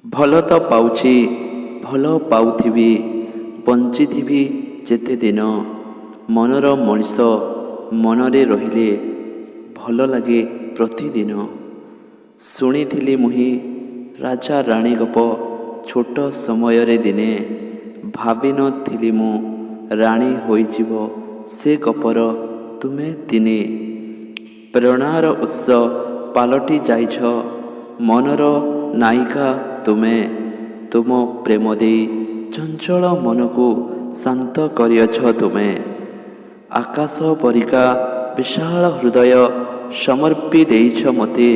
ଭଲ ତ ପାଉଛି, ଭଲ ପାଉଥିବି, ବଞ୍ଚିଥିବି ଯେତେ ଦିନ। ମନର ମଣିଷ ମନରେ ରହିଲେ ଭଲ ଲାଗେ ପ୍ରତିଦିନ। ଶୁଣିଥିଲି ମୁହିଁ ରାଜା ରାଣୀ ଗପ ଛୋଟ ସମୟରେ ଦିନେ। ଭାବିନଥିଲି ମୁଁ ରାଣୀ ହୋଇଯିବ ସେ ଗପର ତୁମେ ଦିନେ। ପ୍ରେରଣାର ଉତ୍ସ ପାଲଟି ଯାଇଛ, ମନର ନାୟିକା ତୁମେ। ତୁମ ପ୍ରେମ ଦେଇ ଚଞ୍ଚଳ ମନକୁ ଶାନ୍ତ କରିଅଛ ତୁମେ। ଆକାଶ ପରିକା ବିଶାଳ ହୃଦୟ ସମର୍ପି ଦେଇଛ ମୋତେ।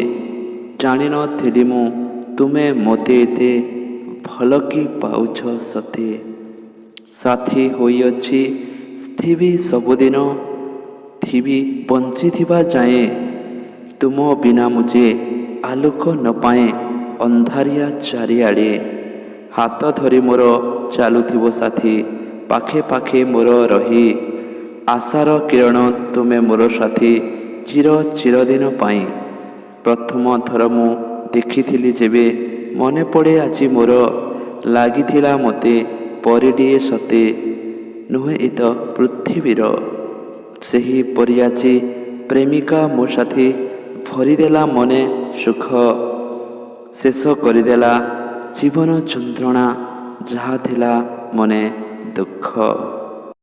ଜାଣିନଥିଲି ମୁଁ ତୁମେ ମୋତେ ଏତେ ଭଲ କି ପାଉଛ ସତେ। ସାଥୀ ହୋଇଅଛି ଥିବି ସବୁଦିନ, ଥିବି ବଞ୍ଚିଥିବା ଯାଏଁ। ତୁମ ବିନା ମୁଁ ଯେ ଆଲୋକ ନ ପାଏଁ ଅନ୍ଧାରିଆ ଚାରିଆଡ଼େ। ହାତ ଧରି ମୋର ଚାଲୁଥିବ ସାଥୀ, ପାଖେ ପାଖେ ମୋର ରହି। ଆଶାର କିରଣ ତୁମେ ମୋର ସାଥୀ ଚିରଦିନ ପାଇଁ। ପ୍ରଥମ ଥର ମୁଁ ଦେଖିଥିଲି ଯେବେ, ମନେ ପଡ଼େ ଆଜି ମୋର। ଲାଗିଥିଲା ମୋତେ ପରୀଟିଏ ସତେ, ନୁହେଁ ଏ ତ ପୃଥିବୀର। ସେହି ପରି ଆଜି ପ୍ରେମିକା ମୋ ସାଥୀ। ଭରିଦେଲା ମନେ ସୁଖ, ଶେଷ କରିଦେଲା ଜୀବନ ଯନ୍ତ୍ରଣା। ଯାହା ଥିଲା ମନେ ଦୁଃଖ।